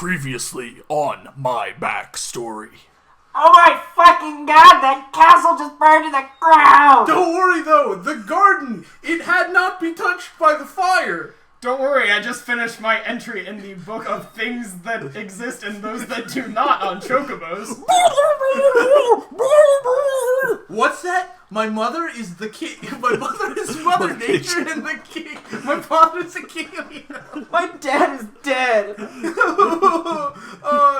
Previously on my backstory. Oh my fucking god, that castle just burned to the ground! Don't worry though, the garden, it had not been touched by the fire. Don't worry, I just finished my entry in the book of things that exist and those that do not on Chocobos. What's that? My mother is the king. My mother is Mother Nature and the king. My father is the king of the earth. My dad is dead! Oh,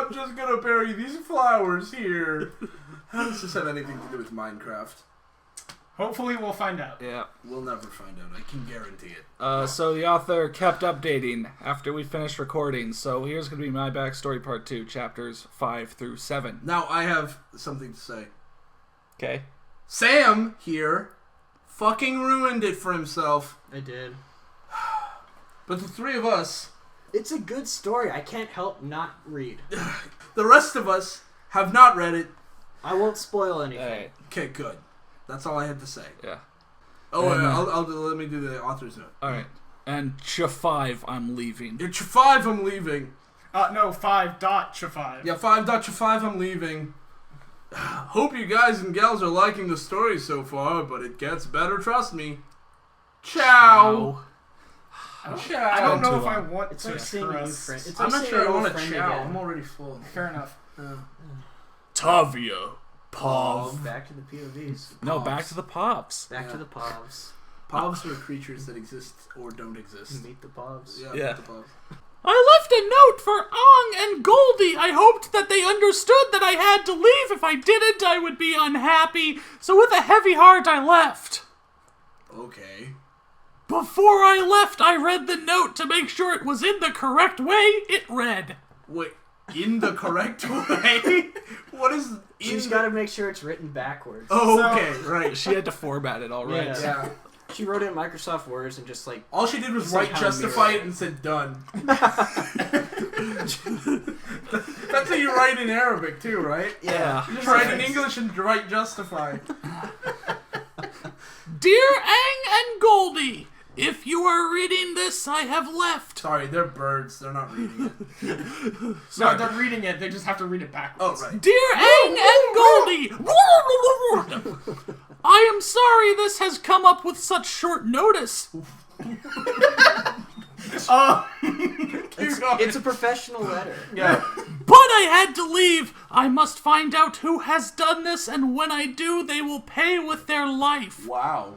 I'm just gonna bury these flowers here. How does this have anything to do with Minecraft? Hopefully we'll find out. Yeah. We'll never find out, I can guarantee it. So the author kept updating after we finished recording, so here's going to be my backstory part 2, chapters 5 through 7. Now, I have something to say. Okay. Sam, here, fucking ruined it for himself. I did. But the three of us, It's a good story. I can't help not read. the rest of us, have not read it. I won't spoil anything. Alright. Okay, good. That's all I had to say. Yeah. Oh, And, let me do the author's note. Alright. And Ch5, I'm leaving. It's 5, I'm leaving. No, 5.5. Yeah, 5.5, I'm leaving. Hope you guys and gals are liking the story so far, but it gets better, trust me. Ciao. Ciao. I don't know Too if I long. want It's to like seeing a new trust. friend. It's I'm like not seeing sure an I old want to friend chow. again. I'm already full. Fair enough. Tavia. Pav. Back to the POVs. No, Povs. back to the Pops. Back to the Povs. Povs are creatures that exist or don't exist. Meet the Povs. Yeah. The Povs. I left a note for Ong and Goldie. I hoped that they understood that I had to leave. If I didn't, I would be unhappy. So with a heavy heart, I left. Okay. Before I left, I read the note to make sure it was in the correct way. It read, Wait, in the correct way? What is in She's the... got to make sure it's written backwards. Oh, So- okay, right. she had to format it all right. Yeah. Yeah. She wrote it in Microsoft Words and just like... All she did was Somehow write justify mirror it and said done. That's how you write in Arabic too, right? Yeah. You just write in English and write justify. Dear Aang and Goldie, if you are reading this, I have left. Sorry, they're birds. They're not reading it. No, they're reading it. They just have to read it backwards. Oh, right. Dear Aang and Goldie, I am sorry this has come up with such short notice. It's a professional letter. Yeah. But I had to leave. I must find out who has done this, and when I do, they will pay with their life. Wow.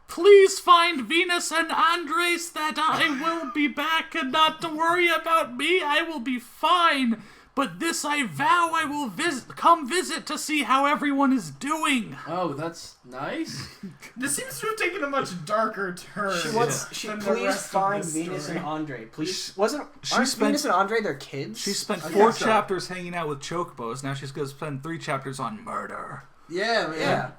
Please find Venus and Andres that I will be back, and not to worry about me. I will be fine. But this I vow I will come visit to see how everyone is doing. Oh, that's nice. This seems to have taken a much darker turn. She wants. than the Please rest of find this Venus story. and Andre. Please. She Aren't spent- Venus and Andre their kids? She spent I 4 guess so. chapters hanging out with Chocobos. Now she's going to spend 3 chapters on murder. Yeah.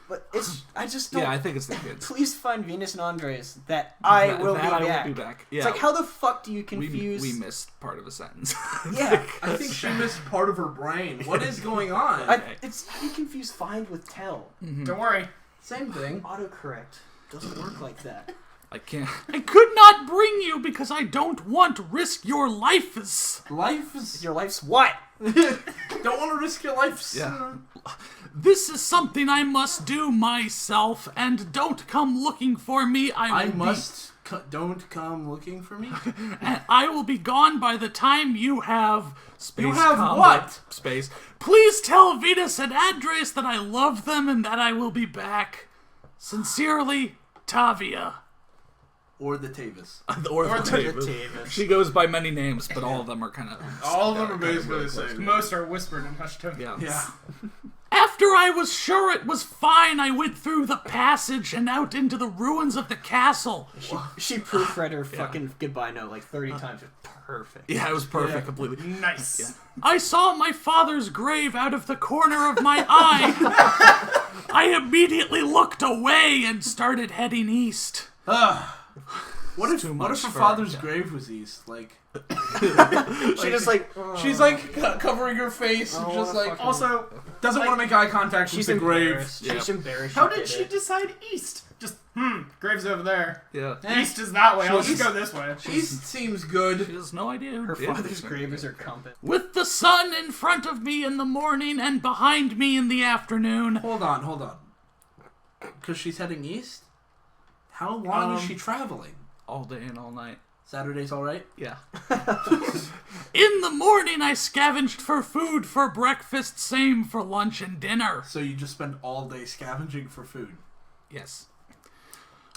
But it's. I just don't. Yeah, I think it's the kids. Please find Venus and Andres that I will be back. Yeah. It's like, how the fuck do you we confuse... missed part of a sentence. Yeah. I think she missed part of her brain. What is going on? It's how you confuse find with tell. Don't worry. Same thing. Autocorrect doesn't work like that. I can't. I could not bring you because I don't want to risk your lives. Life is... Your life's what? Don't want to risk your life. Yeah. This is something I must do myself, and don't come looking for me. Don't come looking for me. And I will be gone by the time you have space. You have combat what? Space. Please tell Venus and Andres that I love them and that I will be back. Sincerely, Tavia. Or the Tavis. or the Tavis. She goes by many names, but all of them are kind of... All of them are basically the same. Most are whispered in hushed tones. Yeah. Yeah. After I was sure it was fine, I went through the passage and out into the ruins of the castle. She proofread her fucking goodbye note like 30 times. It's perfect. Yeah, it was perfect, completely. Nice. I saw my father's grave out of the corner of my eye. I immediately looked away and started heading east. What if her father's grave was east? Like, She just like... she's like covering her face and just like Also, doesn't want to make eye contact with She's the grave. embarrassed. Yeah. She's embarrassed. how did she decide east? Just, Graves over there. Yeah. East is that way. I'll East- just go this way. East seems good. She has no idea who Her did father's this. grave is her compass. With the sun in front of me in the morning and behind me in the afternoon. Hold on. Because she's heading east? How long is she traveling? All day and all night. Saturday's alright? Yeah. In the morning, I scavenged for food for breakfast, same for lunch and dinner. So you just spend all day scavenging for food. Yes.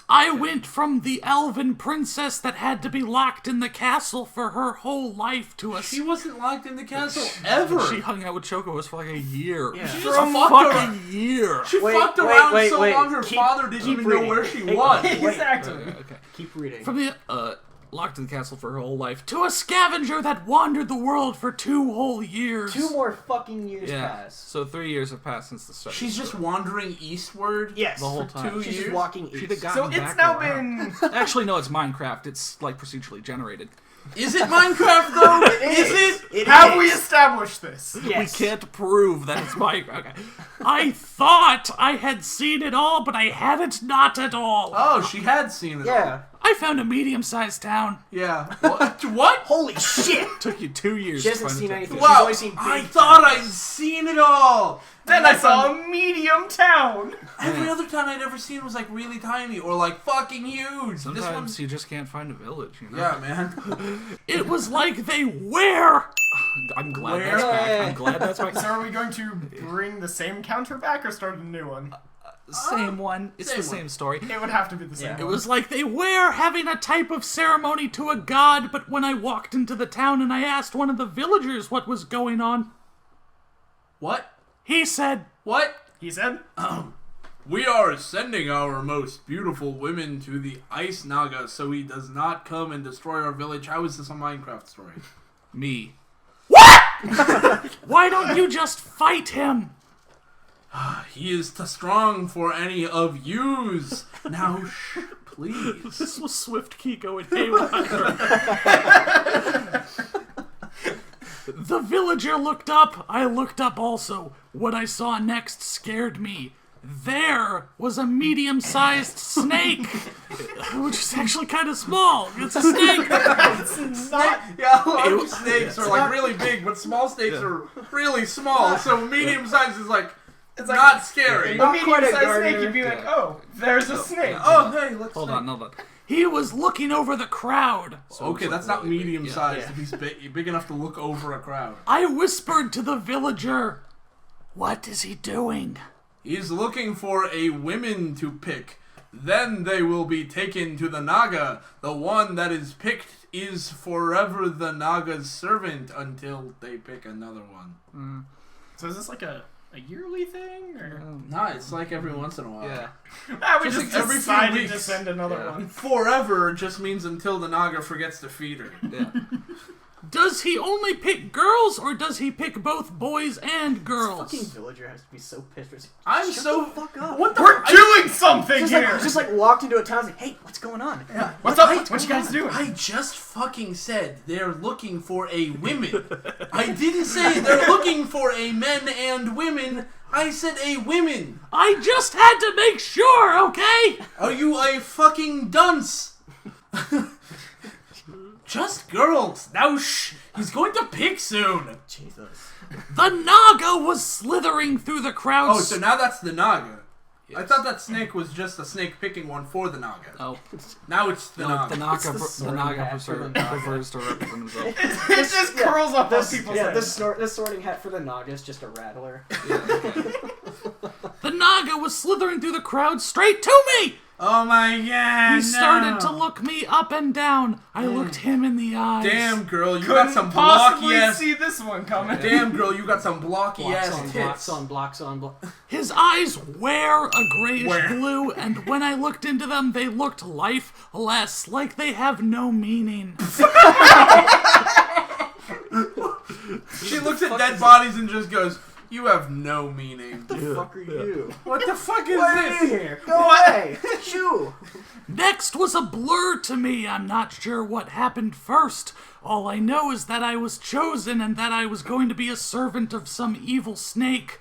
I went from the elven princess that had to be locked in the castle for her whole life to a... She wasn't locked in the castle ever. She hung out with Chocobos for like a year. Yeah. She For just a fucked around. fucking year. She Wait, fucked wait, around wait, so wait. long her Keep- father didn't keep even know reading. where she Hey, was. Exactly. Okay. Keep reading. From the, locked in the castle for her whole life to a scavenger that wandered the world for 2 whole years. 2 more fucking years Yeah. pass. So 3 years have passed since the start. She's just wandering eastward. Yes. the whole for time. 2 She's years. just walking She'd east. have gotten So it's back now around. been... Actually, no, it's Minecraft. It's like procedurally generated. Is it Minecraft though? Is it? Have we established this? Yes. We can't prove that it's Minecraft. Okay. I thought I had seen it all, but I hadn't not at all. Oh, she had seen it. Yeah. I found a medium-sized town. Yeah. What? Holy shit! Took you 2 years She to hasn't find seen it. anything. She's Wow, only seen big I thought I'd seen it all. Then I saw a medium town. Every other town I'd ever seen was like really tiny or like fucking huge. This Sometimes one's you just can't find a village, you know? yeah, man. It was like they were... I'm glad that's back. I'm glad that's back. So are we going to bring the same counter back or start a new one? Same one. It's same the one. same story. It would have to be the same Yeah. It one. was like they were having a type of ceremony to a god, but when I walked into the town and I asked one of the villagers what was going on, What? he said, What? He said? We are sending our most beautiful women to the Ice Naga so he does not come and destroy our village. How is this a Minecraft story? me. What? Why don't you just fight him? He is too strong for any of yous. Now, shh, please. This was Swift Key going haywire. The villager looked up. I looked up also. What I saw next scared me. There was a medium-sized snake, which is actually kind of small. It's a snake. Yeah, large snakes are like really big, but small snakes are really small. So medium size is like It's like not scary. a Not quite a medium-sized gardener. snake, you'd be like, oh, there's a snake. Oh, hey, let's Hold see. on. He was looking over the crowd. So Okay, it's that's like not really big. medium Yeah. sized yeah. if he's big enough to look over a crowd. I whispered to the villager, "What is he doing?" He's looking for a women to pick. Then they will be taken to the Naga. The one that is picked is forever the Naga's servant until they pick another one. So is this like a yearly thing? Or? Nah, it's like every once in a while. Yeah. We Just just like every few decided to weeks. send another Yeah. one. Forever just means until the Naga forgets to feed her. Yeah. Does he only pick girls, or does he pick both boys and girls? Fucking villager has to be so pissed. I'm Shut so the fuck up. What the? We're doing something Just here! like walked into a town and was like, hey, what's going on? What's up? What you guys doing? I just fucking said they're looking for a women. I didn't say they're looking for a men and women. I said a women. I just had to make sure, okay? Are you a fucking dunce? Just girls. Now shh. He's going to pick soon. Jesus. The Naga was slithering through the crowd. Oh, so now that's the Naga. I thought that snake was just a snake picking one for the Naga. Oh, Now it's the no, Naga. the Naga, It's the the sorting Naga hat for the Naga. prefers to represent himself. It just curls up on people's heads. This sorting hat for the Naga is just a rattler. The Naga was slithering through the crowd straight to me. Oh my god. He started to look me up and down. I looked him in the eyes. Damn, girl, you Couldn't got some possibly blocky ass. see this one coming. Damn, girl, you got some blocky Blocks ass on tits. blocks on blocks on blocks. His eyes were a grayish Where? blue, and when I looked into them, they looked lifeless, like they have no meaning. She looks at dead bodies and just goes, "You have no meaning." What the fuck are you? What the fuck is Why are you this? here? Go away! Shoo! Next was a blur to me. I'm not sure what happened first. All I know is that I was chosen and that I was going to be a servant of some evil snake.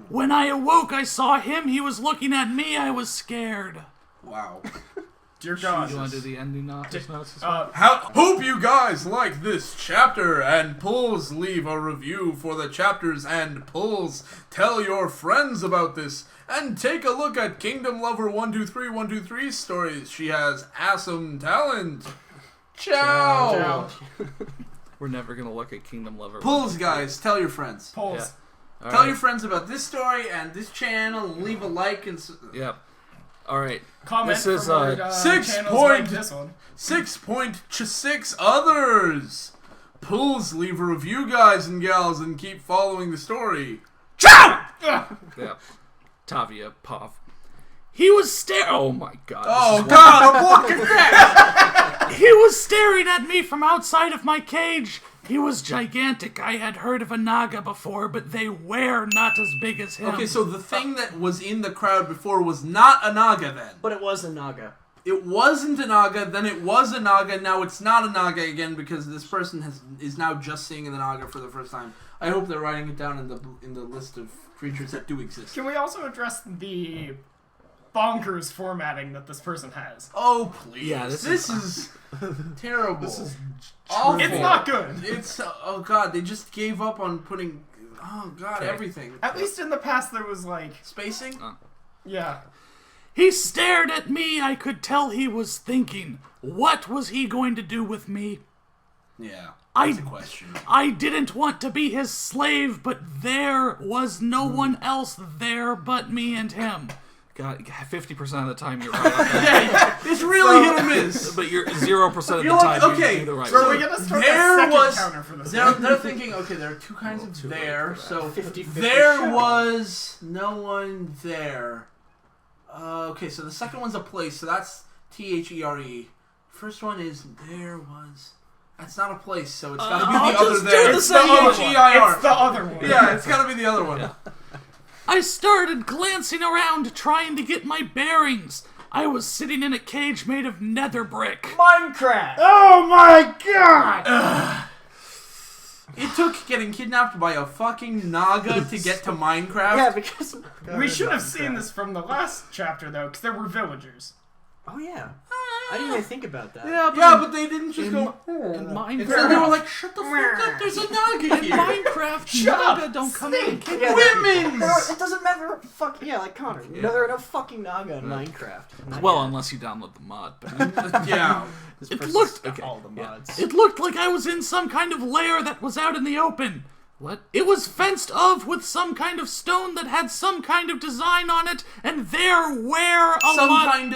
When I awoke, I saw him. He was looking at me. I was scared. Wow. Dear God. You want to do the ending notes as well? Hope you guys like this chapter, and please leave a review for the chapters, and please tell your friends about this, and take a look at Kingdom Lover 123123's stories. She has awesome talent. Ciao. We're never gonna look at Kingdom Lover. Please, guys, tell your friends. Polls. Yeah. Tell your friends about this story and this channel, and leave a like and. Yep. All right. Comment This is, for more, 6 channels point- like this one. 6.6 others. Please leave a review, guys and gals, and keep following the story. Ciao! Yeah. Tavia Pov. He was Oh my God. Oh God, I'm looking at. He was staring at me from outside of my cage. He was gigantic. I had heard of a Naga before, but they were not as big as him. Okay, so the thing that was in the crowd before was not a Naga then. But it was a Naga. It wasn't a Naga, then it was a Naga, now it's not a Naga again because this person is now just seeing the Naga for the first time. I hope they're writing it down in the list of creatures that do exist. Can we also address the bonkers formatting that this person has? Oh please. Yeah, this is terrible. This is awful. It's not good. It's oh God, they just gave up on putting everything. At least in the past there was like Spacing? yeah. He stared at me. I could tell he was thinking, what was he going to do with me? Yeah. I- That's a question. I didn't want to be his slave, but there was no one else there but me and him. God, 50% of the time you're right on that. It's really hit or miss. But you're 0% of the You're like, time okay, you do the right So thing. we're gonna start there that second was- counter for this. They're thinking, okay, there are two kinds of too late there, for that. so 50-50 there shot. was no one there. Okay, so the second one's a place, so that's THERE. First one is there was. That's not a place, so it's gotta be I'll the other just do there. the It's second one. THEIR. It's the other one. Yeah, it's gotta be the other one. Yeah. I started glancing around, trying to get my bearings. I was sitting in a cage made of nether brick. Minecraft! Oh my god! It took getting kidnapped by a fucking Naga to get to Minecraft. Yeah, because... We should have seen this from the last chapter though, because there were villagers. Oh, yeah. I didn't even think about that. Yeah, Yeah, but they didn't just in go. in Minecraft, Instead, they were like, "Shut the fuck up! There's a Naga in here." Minecraft, Shut up, Naga don't come in. snake. Yeah, Women's. It doesn't matter. Fuck yeah, like Connor. No, there are no fucking Naga in Minecraft. Not Well, yet. unless you download the mod. But Yeah. This it person's looked got okay. all the mods. It looked like I was in some kind of lair that was out in the open. What? It was fenced off with some kind of stone that had some kind of design on it, and there were a Some kind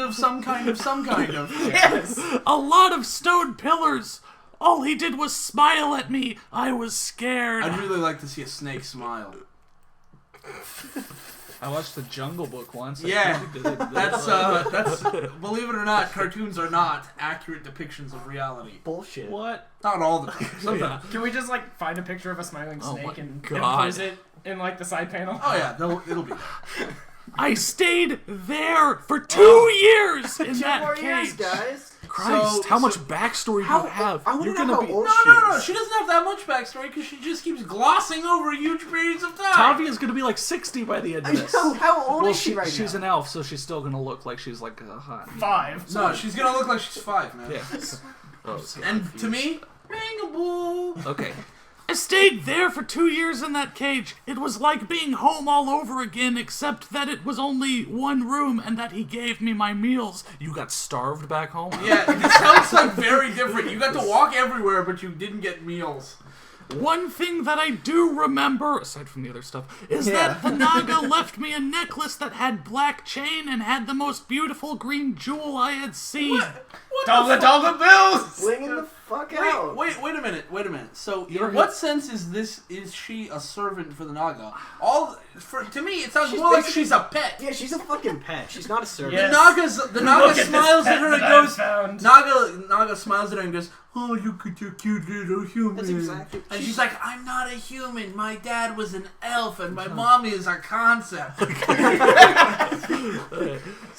of. Yes. a lot of stone pillars. All he did was smile at me. I was scared. I'd really like to see a snake smile. I watched the Jungle Book once. Yeah, that's believe it or not, cartoons are not accurate depictions of reality. Bullshit. What? Not all the time. Sometimes. Can we just like find a picture of a smiling Oh snake my and God. impose it in like the side panel? Oh yeah, it'll be. I stayed there for 2 years in 2 that more cage. years, guys. Christ, how much backstory do you have? I wanna You're know gonna how be. old No. She doesn't have that much backstory because she just keeps glossing over huge periods of time. Tavia's gonna be like 60 by the end I of this. know. How old Well, is she right she's now? an elf, so she's still gonna look like she's like a hot. 5. No, she's gonna look like she's 5, man. Yeah. Oh, okay. And to me, Bangable. Okay. I stayed there for 2 years in that cage. It was like being home all over again, except that it was only one room and that he gave me my meals. You got starved back home? Yeah, it sounds like very different. You got to walk everywhere, but you didn't get meals. One thing that I do remember, aside from the other stuff, is that the Naga left me a necklace that had black chain and had the most beautiful green jewel I had seen. What Dollar bills! Flinging the fuck out. Wait a minute. So, You're in what sense is she a servant for the Naga? To me, it sounds She's more like basically- she's a pet. Yeah, she's a fucking pet. She's not a servant. Yes. The Naga smiles at her and goes. Found. Naga smiles at her and goes, "Oh, look at your cute little human." That's exactly. And she's like, "I'm not a human. My dad was an elf, and my mommy is a concept." It's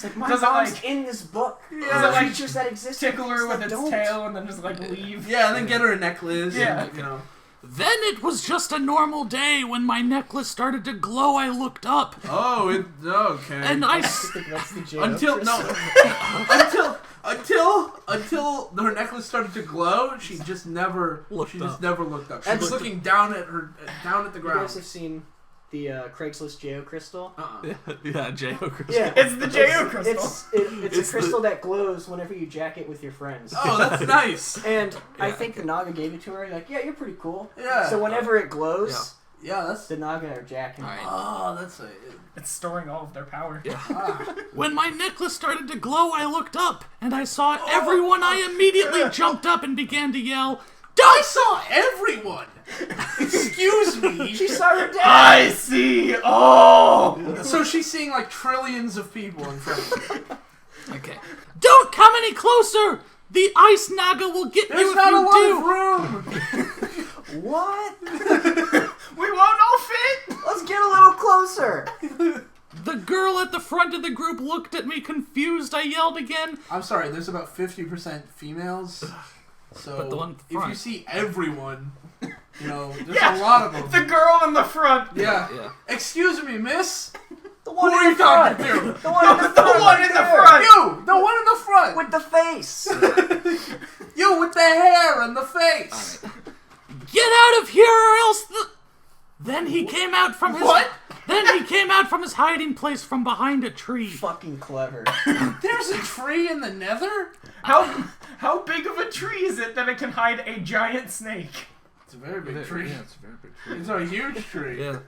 like my Does it, mom's like- in this book. Yeah. Of Does it, like, creatures that exist. Tickle her with that its don't. tail and then just like leave. Yeah, and then get her a necklace. Yeah. And, you know. Then it was just a normal day. When my necklace started to glow, I looked up. Oh, okay. And That's the jail until crystal. until her necklace started to glow, she just never looked up. She was looking down at the You ground. guys have seen the Craigslist Geo crystal? Yeah, J.O. Crystal. Yeah, It's the J.O. crystal. It's a crystal that glows whenever you jack it with your friends. Oh, that's nice. And I think the Naga gave it to her. Like, yeah, you're pretty cool. Yeah. So whenever it glows, Yeah, that's. the Naga are jacking. Alright. Oh, that's a. It's storing all of their power. Yeah. When my necklace started to glow, I looked up, and I saw everyone. I immediately jumped up and began to yell, I saw everyone. Excuse me. She saw her dad. I see all. So she's seeing like trillions of people in front of her. Okay. Don't come any closer! The ice Naga will get There's you if not a you lot do! of room. What? We won't all fit. Let's get a little closer. The girl at the front of the group looked at me confused. I yelled again. I'm sorry. There's about 50% females. So But the one if you front. see everyone, there's a lot of them. The girl in the front. Yeah. Yeah. Excuse me, miss. The Who one are in you the front. talking to? The one in the front. The one in the there. front. You, the one in the front. With the face. You with the hair and the face. Get out of here or else Then he came out from his... What? Then he came out from his hiding place from behind a tree. Fucking clever. There's a tree in the nether? How big of a tree is it that it can hide a giant snake? It's a very big tree. Yeah, it's a very big tree. It's a huge tree. Yeah.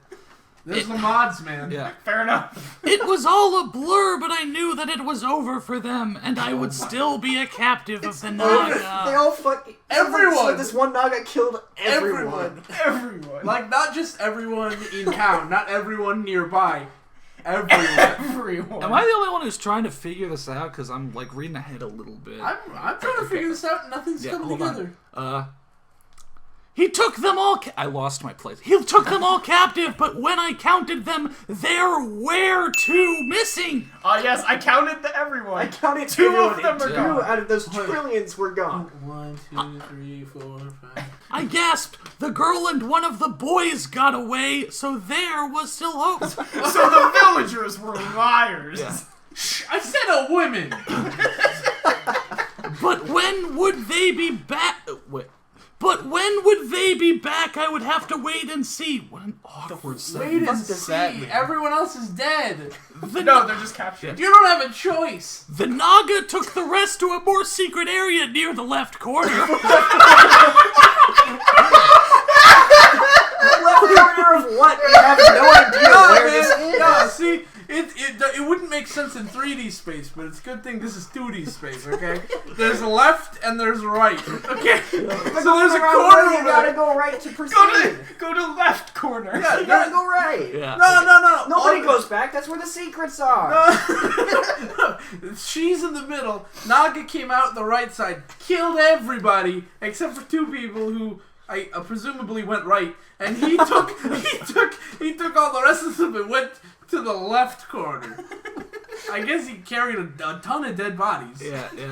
There's the mods, man. Yeah. Fair enough. It was all a blur, but I knew that it was over for them, and I would still be a captive of the They Naga. all fucking... Everyone. So this one Naga killed everyone. Everyone. Like, not just everyone in town, not everyone nearby. Everyone. Everyone. Am I the only one who's trying to figure this out? Because I'm, like, reading ahead a little bit. I'm trying to figure this out and nothing's coming hold together. on. He took them all... I lost my place. He took them all captive, but when I counted them, there were 2 missing. Yes, I counted everyone. I counted Two everyone, of them and are 2 gone. out of those trillions were gone. 1, 2, 3, 4, 5. I gasped. The girl and one of the boys got away, so there was still hope. So the villagers were liars. Yeah. Shh, I said a woman. But when would they be back? But when would they be back? I would have to wait and see. What an awkward Wait sentence. and does that see. mean? Everyone else is dead. No, they're just captured. You don't have a choice. The Naga took the rest to a more secret area near the left corner. Left corner of what? You have no idea where this is. No, see, it wouldn't make sense in 3D space, but it's a good thing this is 2D space, okay? There's left and there's right, okay? So there's a corner You over gotta there. go right to proceed. Go to left corner. Yeah, You gotta go right. Yeah. No. Nobody goes back. That's where the secrets are. She's in the middle. Naga came out the right side, killed everybody except for 2 people who I presumably went right, and he took all the rest of them and went to the left corner. I guess he carried a ton of dead bodies. Yeah. It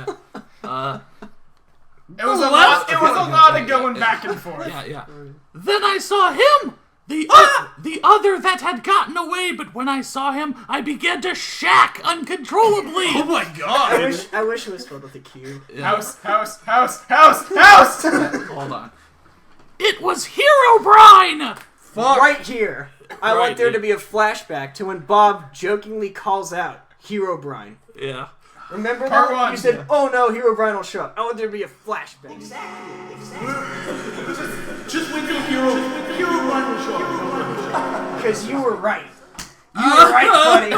was a left lot. It was a lot of going back and forth. Yeah. Then I saw him! The other that had gotten away, but when I saw him, I began to shack uncontrollably. Oh my god! I wish it was spelled with a Q. Yeah. House. Hold on. It was Herobrine! Fuck. Right here. I Right, want there to dude. be a flashback to when Bob jokingly calls out Herobrine. Yeah. Remember Part that? one. You said, "Oh no, Herobrine will show up." I want there to be a flashback. Just wait till Hero Run will show up. Because you were right. You were right, buddy.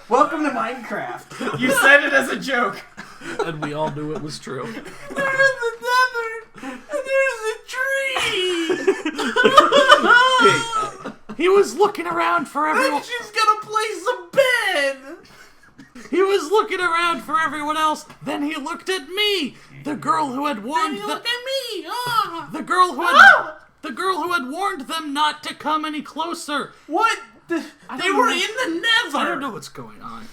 Welcome to Minecraft. You said it as a joke. And we all knew it was true. There's the nether, and there's a tree. He was looking around for everyone. And she's gonna place a bed. He was looking around for everyone else. Then he looked at me, the girl who had warned Look at me. Ah. the girl who had warned them not to come any closer. What? They don't were know. in the nether. I don't know what's going on.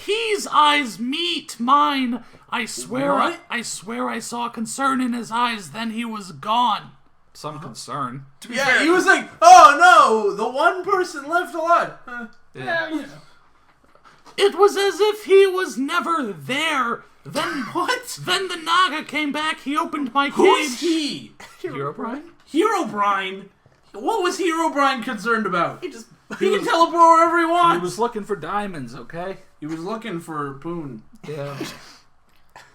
His eyes meet mine. I swear What? I saw concern in his eyes. Then he was gone. some concern. Yeah, he was like, oh no, the one person left alive. Yeah, you know. It was as if he was never there. Then What? Then the Naga came back. He opened my cage. Who's he? Herobrine? Herobrine? What was Herobrine concerned about? He just He can teleport wherever he He wants. was looking for diamonds. Okay. He was looking for Poon. Yeah.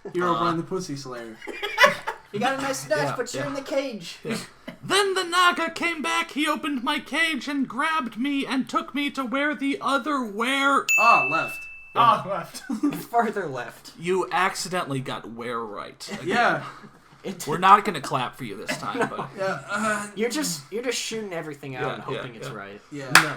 Herobrine the Pussy Slayer. you got a nice snatch, Yeah, but you're in the cage. Then the Naga came back. He opened my cage and grabbed me and took me to where the other where. Ah, left. Ah, left. Farther left. You accidentally got where right. Again. Yeah. We're not gonna clap for you this time, but Yeah. You're just shooting everything out Yeah, and hoping yeah, it's yeah. right. Yeah. No,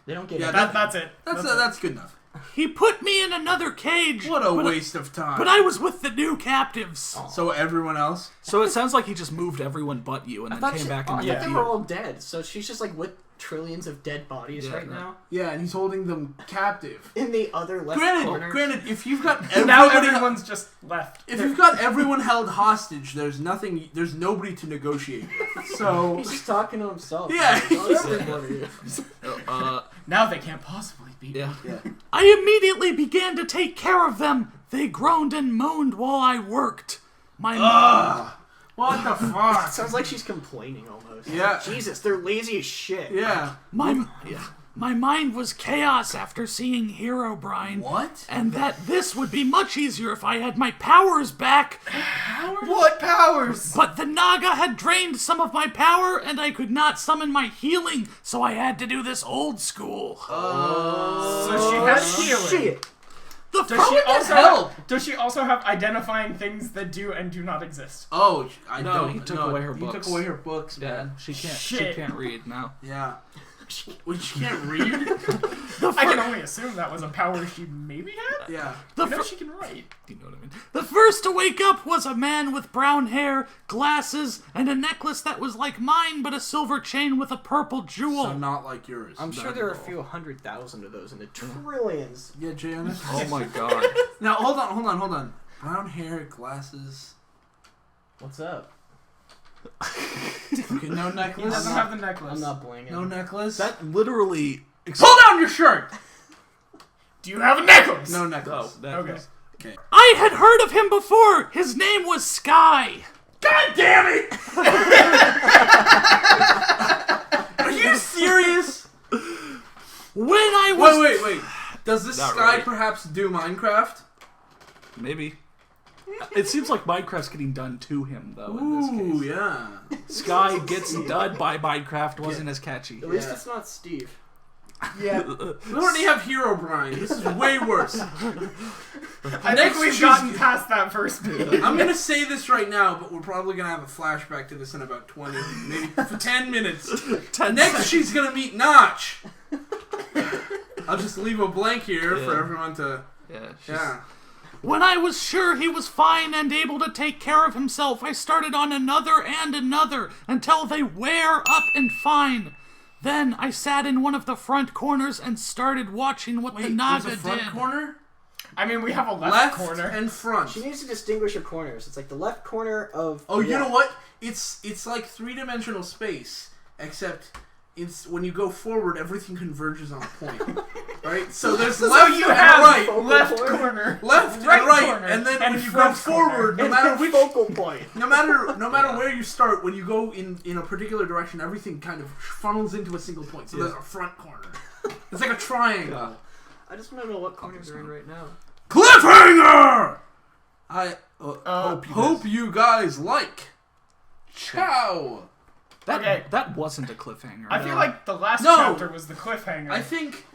they don't get Yeah, it. That's it. That's good enough. he put me in another cage. What a but- waste of time. But I was with the new captives. So everyone else? So it sounds like he just moved everyone but you and then came back and I did thought they you. were all dead, so she's just like with trillions of dead bodies Yeah, right no. now. Yeah, and he's holding them captive. In the other left corner. Granted, if you've got Now everybody, everyone's just left. if you've got everyone held hostage, there's nobody to negotiate with. So He's just talking to himself. Yeah. Not everybody. Now they can't possibly be. Yeah. yeah. I immediately began to take care of them. They groaned and moaned while I worked. My What the fuck? Sounds like she's complaining almost. Yeah. Jesus, they're lazy as shit. Yeah. my mind was chaos after seeing Herobrine. What? And that this would be much easier if I had my powers back. What powers? But the Naga had drained some of my power, and I could not summon my healing, so I had to do this old school. So she has healing. Shit. The Does she pro- also help? Does she also have identifying things that do and do not exist? Oh, I No, don't. he took no, away her He books. took away her books, man. She can't. Shit. She can't read now. Yeah. Wait, she can't read? I can only assume that was a power she maybe had. Yeah. The You know fir- she can write. You know what I mean? The first to wake up was a man with brown hair, glasses, and a necklace that was like mine, but a silver chain with a purple jewel. So not like yours. I'm sure Not there are a at all. few 100,000 of those in the trillions. Yeah, Janice. Oh my god. Now hold on. Brown hair, glasses. What's up? Okay, no He necklace. doesn't have the necklace. I'm not blinging. No necklace. That literally. Pull down your shirt. Do you have a necklace? No necklace. Okay. Okay. I had heard of him before. His name was Sky. God damn it! Are you serious? When I was Wait. Does this Not guy really. perhaps do Minecraft? maybe. It seems like Minecraft's getting done to him though. In this Ooh, case. yeah. Sky gets done by Minecraft wasn't as catchy. At least Yeah. it's not Steve. Yeah. We already have Herobrine. This is way worse. I Next think we've she's- gotten past that first bit. I'm gonna say this right now, but we're probably gonna have a flashback to this in about 20, maybe 10 minutes. 10 Next, seconds. she's gonna meet Notch. I'll just leave a blank here for Yeah. everyone to. Yeah. Yeah. When I was sure he was fine and able to take care of himself, I started on another and another until they wear up and fine. Then I sat in one of the front corners and started watching what the Wait, Naga there's a front did. corner, I mean, we have a left, left, corner. and front. She needs to distinguish her corners. It's like the left corner of. Oh, the you know wall. what? It's like 3-dimensional space, except it's when you go forward, everything converges on a point. Right? So there's So left you and have right, left corner, left right and right, corner, and then and when you go front forward, no It's matter the which, focal point. no matter where you start, when you go in a particular direction, everything kind of funnels into a single point. So there's a front corner. It's like a triangle. I just want to know what corner they're in right now. Cliffhanger! I Oh, hope you guys like. Ciao. Okay. That wasn't a cliffhanger. I feel like the last No. chapter was the cliffhanger. I think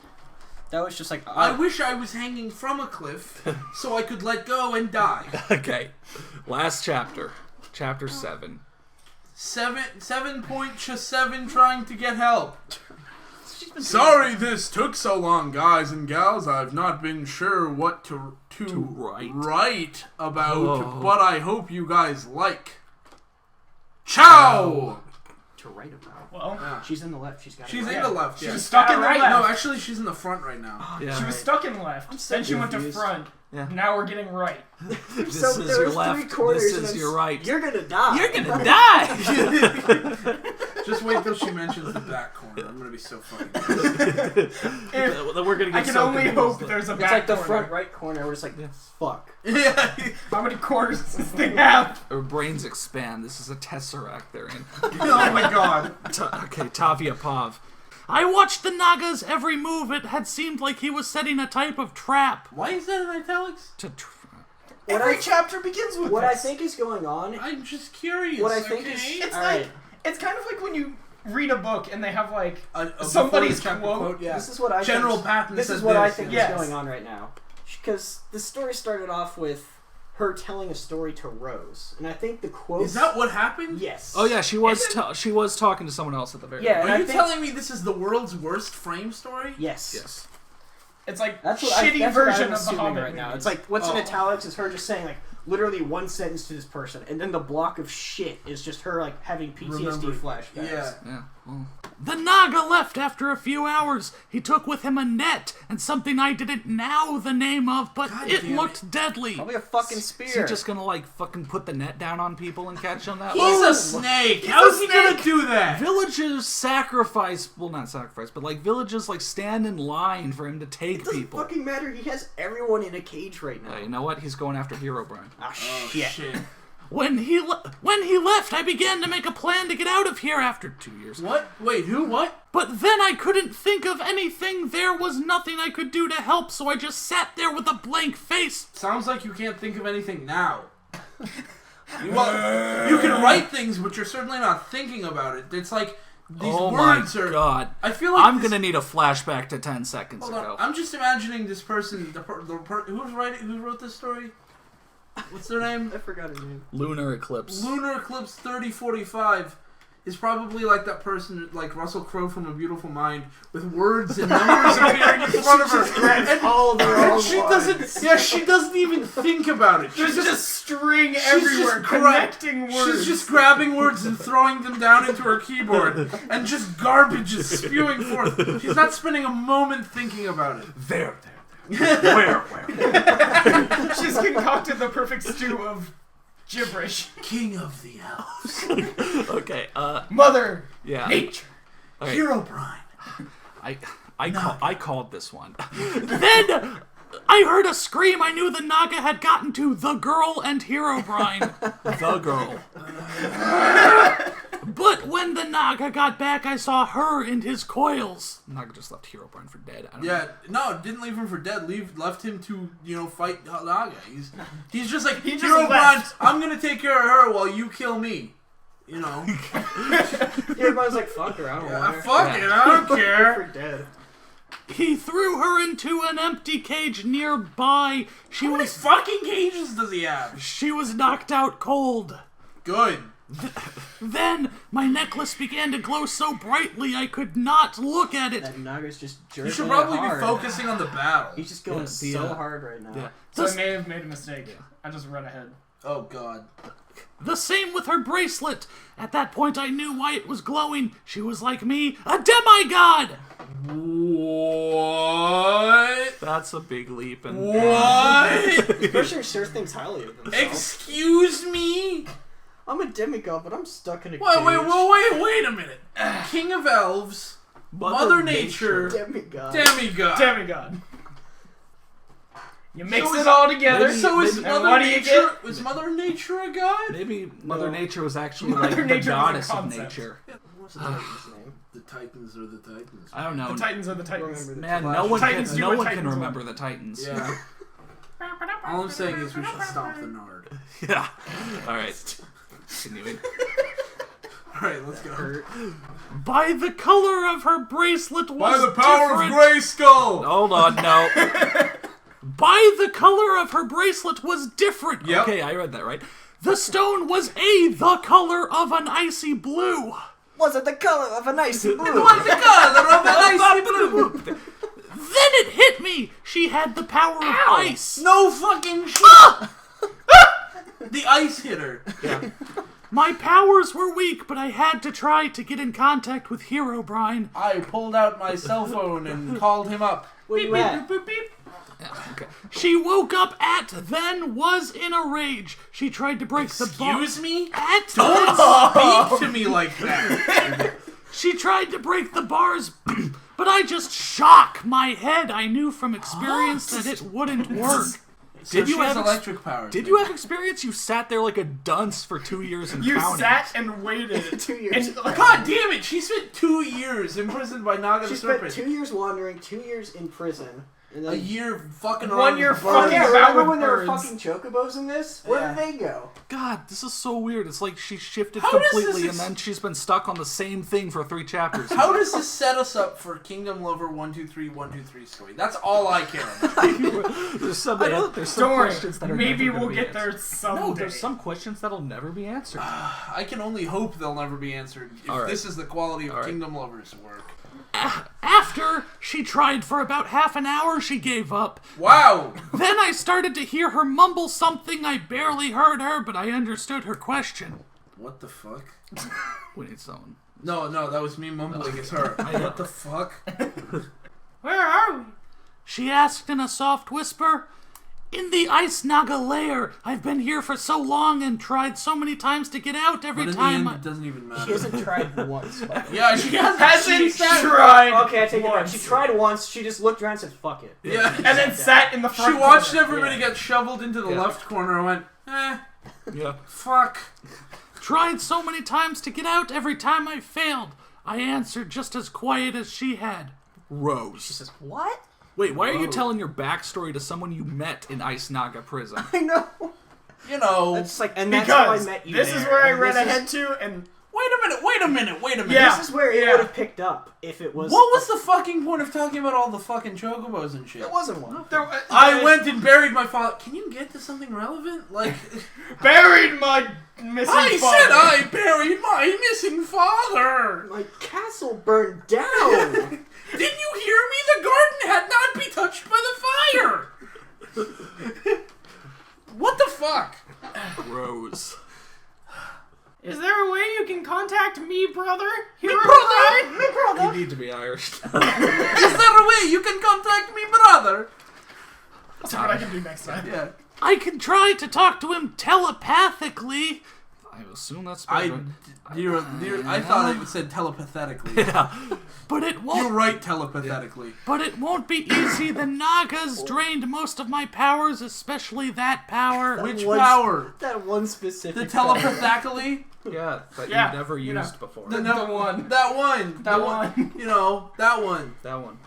That was just like. I wish I was hanging from a cliff so I could let go and die. Okay. Last chapter. Chapter 7. 7.7 trying to get help. Sorry this took so long, guys and gals. I've not been sure what to write about, Oh. but I hope you guys like. Ciao! To write about. well, Yeah. She's in the left. She's got. She's it in right. the left, she yeah. was stuck in the right. left. No, actually, she's in the front right now. Yeah. She was stuck in left. so Then she went to confused. front. Now we're getting right. This So is there your was left. 3 quarters. This and is then your right. You're gonna die. You're gonna die. Just wait till she mentions the back corner. I'm gonna be so fucking pissed. We're gonna get I can so only confused. hope there's a It's back like the corner. front right corner. We're just like, fuck. Yeah. How many corners does this thing have? Our brains expand. This is a tesseract they're in. Oh my god. Okay, Tavia Pav. I watched the Naga's every move. It had seemed like he was setting a type of trap. Why is that in italics? Every chapter begins with What this. I think is going on. I'm just curious. What I think okay? is- It's All like right. it's kind of like when you read a book and they have like A somebody's before the chapter quote. Yeah. This is what I General think. Patton This said is what I this, think yeah. is going on right now. Because the story started off with her telling a story to Rose, and I think the quote. Is that what happened? Yes. Oh yeah, she was talking to someone else at the very Yeah. end. And Are I you think- telling me this is the world's worst frame story? Yes. Yes. It's like That's what shitty that's version what I'm of the assuming Hobbit right now. movies. It's like what's in Oh. italics is her just saying like literally one sentence to this person, and then the block of shit is just her like having PTSD Remember- flashbacks. Yeah. Yeah. Well. The Naga left after a few hours. He took with him a net and something I didn't know the name of, but God it damn looked deadly. Probably a fucking Is he spear. just gonna like fucking put the net down on people and catch them that way? He's a snake. How is he gonna do that? Villagers sacrifice, well not sacrifice, but like villagers like stand in line for him to take It doesn't people. fucking matter. He has everyone in a cage right now. You know what? He's going after Herobrine. Ah, Oh shit. shit. When he left, I began to make a plan to get out of here after 2 years. What? Wait, who? What? But then I couldn't think of anything. There was nothing I could do to help, so I just sat there with a blank face. Sounds like you can't think of anything now. Well, you can write things, but you're certainly not thinking about it. It's like these Oh my words are. god. I feel like I'm this- gonna need a flashback to 10 seconds Hold ago. on. I'm just imagining this person. Who wrote this story? What's their name? I forgot his name. Lunar Eclipse. Lunar Eclipse 3045 is probably like that person, like Russell Crowe from A Beautiful Mind, with words and numbers appearing in front of her, and all the wrong she ones. doesn't. Yeah, she doesn't even think about it. There's just string she's everywhere, just connecting words. She's just grabbing words and throwing them down into her keyboard, and just garbage is spewing forth. She's not spending a moment thinking about it. There. Where? She's concocted the perfect stew of gibberish. King of the Elves, Okay, Mother yeah. Nature. Okay, Herobrine. I called this one. Then I heard a scream. I knew the Naga had gotten to the girl and Herobrine. The girl. But when the Naga got back, I saw her and his coils. Naga just left Herobrine for dead. I don't know. Yeah, no, didn't leave him for dead. Left him to fight Naga. He's just like He just Herobrine. left. I'm gonna take care of her while you kill me. You know. Everybody's like, fuck her, I don't want her. Fuck it, I don't care. We're dead. He threw her into an empty cage nearby. How many fucking cages does he have? She was knocked out cold. Good. Then my necklace began to glow so brightly I could not look at it. That Naga's just jerking You should it probably hard. be focusing on the battle. He's just going Yeah, so hard right now. Yeah. So I The, may have made a mistake. I just read ahead. Oh god. the same with her bracelet. At that point I knew why it was glowing. She was like me, a demigod! What? That's a big leap. And What? Especially sure thinks highly of himself. Excuse me? I'm a demigod, but I'm stuck in a Wait cage. a minute. King of Elves, Mother Nature, Demigod. Demigod. Demigod. You mix So it is- all together. maybe- So is maybe- and Mother what do you Nature? get? Is Mother Nature a god? Maybe Mother No. Nature was actually Mother like the Nature was a goddess of concept. nature. What's the Titan's name? The Titans are the Titans. I don't know. The Titans are the I Titans. remember the Man, Flash. no one Titans can, do no what one can Titans remember want. the Titans. Yeah. All I'm saying is we should stomp the Nard. Yeah. All right. Continuing. Alright, let's go. Hurt. By the color of her bracelet was By the power different. of Grayskull! Hold on, no. By the color of her bracelet was different. Yep. Okay, I read that right. The stone was the color of an icy blue. Was it the color of an icy blue? What's the color of an icy blue? Then it hit me. She had the power of ice. No fucking shit! The ice hitter. My powers were weak, but I had to try to get in contact with Herobrine. I pulled out my cell phone and called him up. Where you at? Okay. She woke up then was in a rage. She tried to break the bar. Excuse me? Don't Speak to me like that. She tried to break the bars, but I just shook my head. I knew from experience that it wouldn't work. Did you have electric powers? Did you have experience? You sat there like a dunce for 2 years and You counting. sat and waited. 2 years. And, God damn it! She spent 2 years imprisoned by Naga She the spent Serpent. 2 years wandering, 2 years in prison. And A then, year fucking 1 around year with fucking birds. yeah, about remember with when there were birds. fucking chocobos in this? Where Yeah. did they go? God, this is so weird. It's like she shifted How does completely this- and then she's been stuck on the same thing for 3 chapters. How does this set us up for Kingdom Lover 123 story? That's all I care about. There's some Don't questions that worry. are Maybe never gonna we'll be get answered. there someday. No, there's some questions that'll never be answered. I can only hope they'll never be answered if All right. this is the quality of All right. Kingdom Lover's work. After she tried for about half an hour, she gave up. Wow! Then I started to hear her mumble something. I barely heard her, but I understood her question. What the fuck? We need someone. No, that was me mumbling. It's her. What the fuck? Where are we? She asked in a soft whisper, "In the Ice Naga lair. I've been here for so long and tried so many times to get out. Every But in time the I... end, it doesn't even matter. She hasn't tried once. by the way. Yeah, she Hasn't she- tried. Okay, I take it back. once. She tried once, she just looked around and said, fuck it. Yeah. And then sat in the front She watched corner. everybody get shoveled into the left corner and went, Yeah. fuck. Tried so many times to get out. Every time I failed. I answered just as quiet as she had. Rose. She says, what? Wait, why are you telling your backstory to someone you met in Ice Naga prison? I know. You know. That's like, and that's how I Because met you this there. is where I And read this is- ahead to, and Wait a minute. Yeah. This is where it would have picked up if it was... What was the fucking point of talking about all the fucking chocobos and shit? It wasn't one. I went and buried my father. Can you get to something relevant? Like, buried my missing I father. said I buried my missing father. My castle burned down. Didn't you hear me? The garden had not been touched by the fire. What the fuck? Rose. Is there a way you can contact me, brother? Hero You need to be Irish. Is there a way you can contact me, brother? That's what I can do next time. Yeah. I can try to talk to him telepathically. I assume that's I better. thought it said telepathetically. Yeah. But it You're won't. right, telepathetically. But it won't be easy. The Nagas drained most of my powers, especially that power. Which one- power? That one specific... The telepathically? Yeah, that Yeah, you never you know. used before. The one. That one. That The one. You know, that one. That one.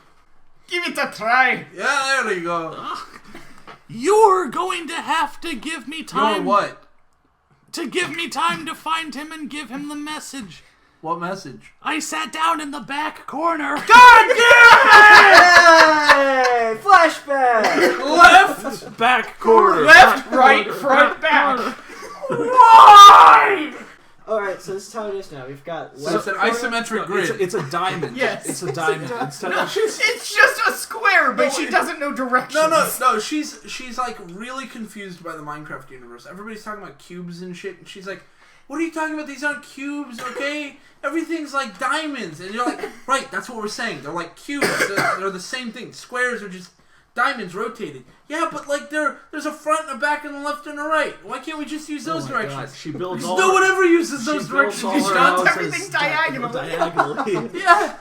Give it a try. Yeah, there you go. You're going to have to give me You're time. what? To give me time to find him and give him the message. What message? I sat down in the back corner. Hey! Flashback! Left! Back corner. Left, right, front, back. Why? Alright, so this is how it is now. We've got So it's an isometric grid. It's a diamond. Yes. It's a diamond. Instead No, of It's just a square, but she doesn't know directions. No. She's like really confused by the Minecraft universe. Everybody's talking about cubes and shit, and she's like, "What are you talking about? These aren't cubes, okay? Everything's like diamonds." And you're like, "Right, that's what we're saying. They're like cubes. They're the same thing. Squares are just diamonds rotated. Yeah, but like there's a front and a back and a left and a right. Why can't we just use those Oh my directions?" God, she builds Because all no one ever uses she those builds directions. all She's her got houses everything diagonally. diagonally. Yeah.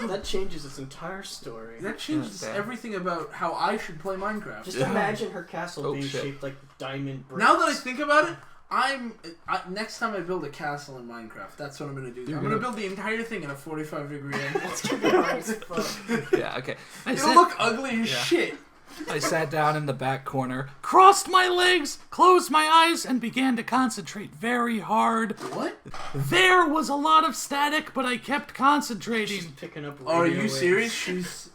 That changes its entire story. That changes damn. everything about how I should play Minecraft. Just Yeah. imagine her castle Oh, being shit. shaped like diamond bricks. Now that I think about it, next time I build a castle in Minecraft, that's what I'm gonna do. I'm gonna build the entire thing in a 45-degree angle. It's gonna be hard as fuck. Yeah, okay. It'll look ugly as shit. I sat down in the back corner, crossed my legs, closed my eyes, and began to concentrate very hard. What? There was a lot of static, but I kept concentrating. Picking up Are radio you waves. serious? She's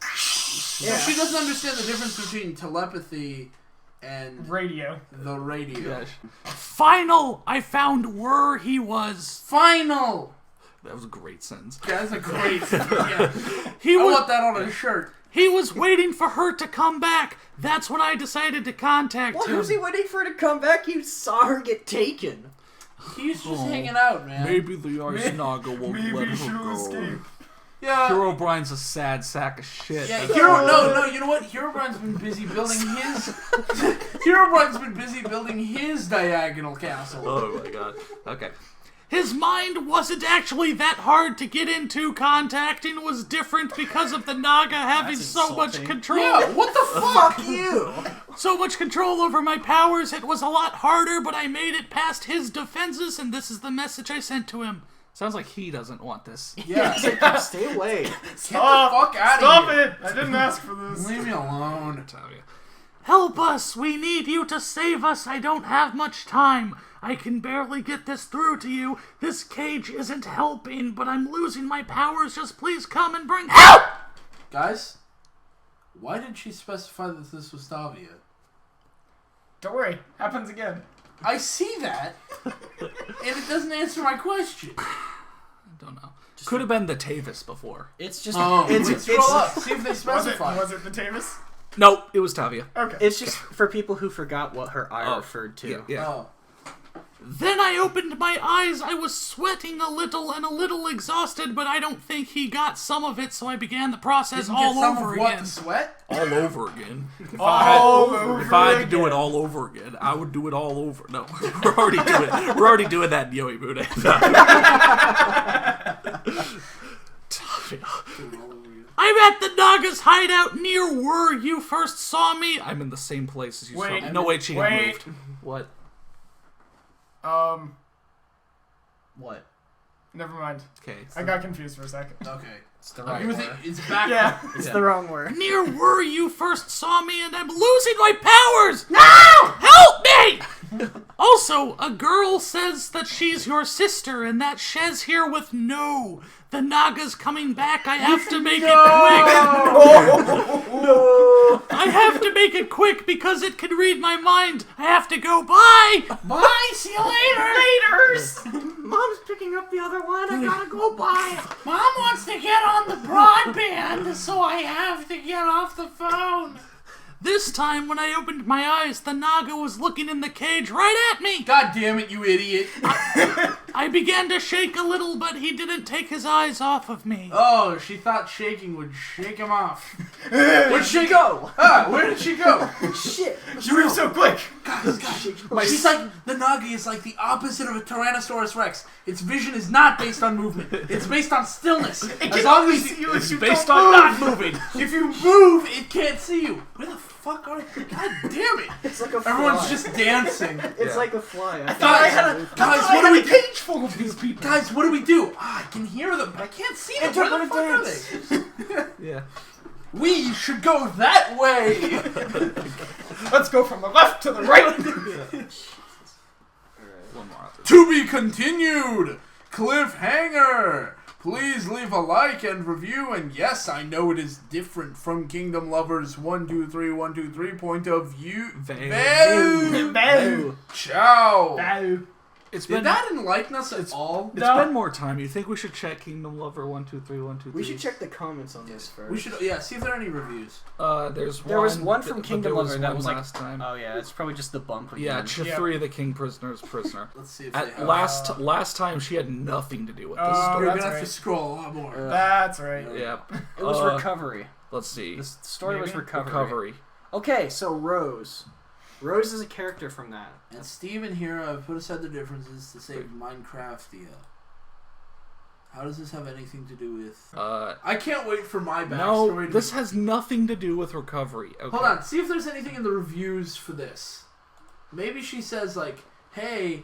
Yeah. she doesn't understand the difference between telepathy and Radio. the radio. Final! I found where he was. Final. That was a great sentence. Yeah, that's a great. Yeah. He I was want that on a shirt. he was waiting for her to come back. That's when I decided to contact What him. was he waiting for her to come back? You saw her get taken. He's just hanging out, man. Maybe the Ice Naga won't Maybe let her she'll go. escape. Yeah. Herobrine's a sad sack of shit. Yeah, no, you know what? Herobrine's been busy building his... Herobrine's been busy building his diagonal castle. Oh my god. Okay. His mind wasn't actually that hard to get into. Contacting was different because of the Naga having so much control. Yeah, what the fuck? You. So much control over my powers, it was a lot harder, but I made it past his defenses, and this is the message I sent to him. Sounds like he doesn't want this. Yeah. Stay away. Get the fuck out Stop of here. it! I didn't ask for this. Leave me alone. Help us! We need you to save us! I don't have much time! I can barely get this through to you. This cage isn't helping, but I'm losing my powers. Just please come and bring help! Guys, why did she specify that this was Tavia? Don't worry, happens again. I see that, and it doesn't answer my question. I don't know. Could have been the Tavis before. It's just. Let's scroll up, see if they specify. Was it the Tavis? No, it was Tavia. Okay. It's just for people who forgot what her eye referred to. Yeah. Oh. Then I opened my eyes. I was sweating a little and a little exhausted, but I don't think he got some of it, so I began the process Didn't all get some over of what, again. the sweat? All over again. If over I had to do it all over again, I would do it all over. No, we're already doing that in Yoi Bude. I'm at the Naga's hideout near where you first saw me. I'm in the same place as you saw me. No, wait, she had moved. What? What? Never mind. Okay. I got confused for a second. Okay. It's the right You word. think it's back? Yeah. It's the wrong word. Near where you first saw me, and I'm losing my powers! No! Help me! Also, a girl says that she's your sister, and that Shez here with no. The Naga's coming back. I have to make it quick. No! I have to make it quick because it can read my mind. I have to go. Bye! Bye, see you later! Mom's picking up the other one. I gotta go by. Mom wants to get on the broadband, so I have to get off the phone. This time, when I opened my eyes, the Naga was looking in the cage right at me. God damn it, you idiot. I began to shake a little, but he didn't take his eyes off of me. Oh, she thought shaking would shake him off. Where'd she go? Where did she go? Shit. You were so quick! Guys. She's like, the Naga is like the opposite of a Tyrannosaurus Rex. Its vision is not based on movement. It's based on stillness. As long as see you if you Based don't on move. not moving. if you move, it can't see you. Where the fuck are you? God damn it. It's like a fly. Everyone's just dancing. It's like a fly. Guys, what do we do? cage full of these people. Guys, what do we do? I can hear them, but I can't see them. Where the fuck are they? Yeah. We should go that way. Let's go from the left to the right. One more. To be continued. Cliffhanger. Please leave a like and review. And yes, I know it is different from Kingdom Lovers 123 point of view. Boo. Ciao. Boo. It's Did been that enlighten us at all? It's been more time. You think we should check Kingdom Lover 123? We should check the comments on this first. We should, see if there are any reviews. There was one from Kingdom Lover that was like last time. Oh yeah, it's probably just the bump again. Yeah, Chithri the King Prisoner's prisoner. Let's see if they At have. last time she had nothing to do with this You're story. gonna That's have right. to scroll a lot more. That's right. Yep. It was recovery. Let's see. The story was Maybe? recovery. Okay, so Rose. Rose is a character from that. And Steve and Hero have put aside the differences to save Minecraftia. How does this have anything to do with... I can't wait for my backstory. No, this has nothing to do with recovery. Okay. Hold on, see if there's anything in the reviews for this. Maybe she says like, hey...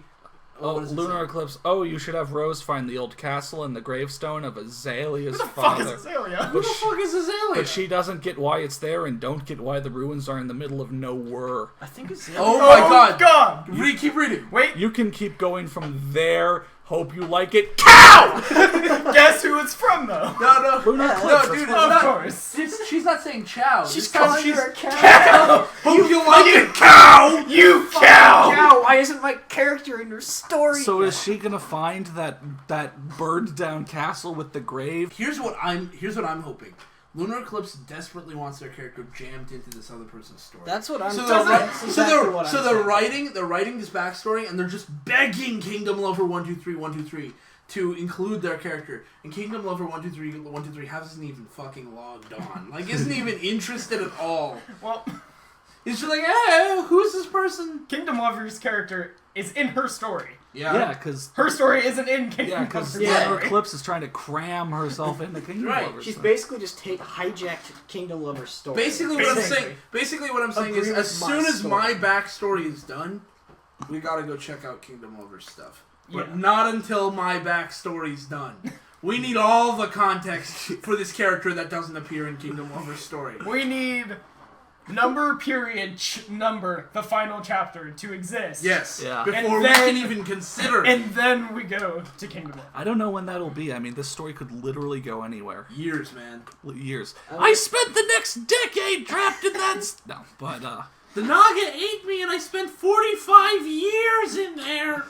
Oh, what does it Lunar say? Eclipse. Oh, you should have Rose find the old castle and the gravestone of Azalea's Who the fuck father. is Azalea? Who the fuck is Azalea? But she doesn't get why it's there and don't get why the ruins are in the middle of nowhere. I think it's Oh my god! God! Keep reading. Wait, You can keep going from there. Hope you like it. Cow! guess who it's from though? No, Lunar Yeah, Eclipse. no, dude, it's Of not. course. She's not saying chow. She's This time calling her a cow. cow. Hope you like it, cow. You cow! Cow! Why isn't my character in her story? So is she gonna find that burned down castle with the grave? Here's what I'm hoping. Lunar Eclipse desperately wants their character jammed into this other person's story. That's what I'm. So that's exactly what I'm they're saying. writing this backstory, and they're just begging Kingdom Lover 123 to include their character. And Kingdom Lover 123 hasn't even fucking logged on. Like, isn't even interested at all. Well, He's just like, hey, who's this person? Kingdom Lover's character is in her story. Yeah, because Her story isn't in Kingdom Lover's story. Eclipse is trying to cram herself into Kingdom Right. Lover. She's so. basically just hijacked Kingdom Lover's story. Basically what I'm saying is, as soon as my backstory is done, we gotta go check out Kingdom Lover's stuff. But Yeah. not until my backstory's done. We need all the context for this character that doesn't appear in Kingdom Lover's story. We need number, the final chapter to exist. Yes. Yeah. Before And we then- can even consider And then we go to Kingdom Lover. I don't know when that'll be. I mean, this story could literally go anywhere. years, man. Years. I spent the next decade trapped in that. No, but The Naga ate me, and I spent 45 years in there.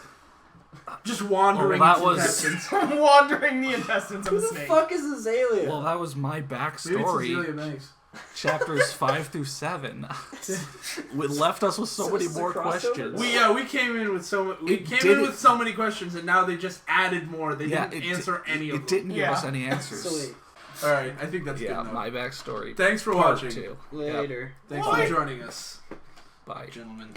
Just wandering. that its was- intestines. Wandering the intestines of Who a the snake. fuck is Azalea? well, that was my Maybe it's backstory. Cecilia Banks. Chapters 5 through 7. It left us with so So many it's a more crossover? questions. We came in with so didn't- with so many questions, and now they just added more. They Yeah, didn't it answer any of It them. didn't give Yeah. us any answers. Sweet. All right, I think that's good Yeah, enough. my backstory. Thanks for Part watching. 2. Later. Thanks Bye. for joining us, Bye. gentlemen.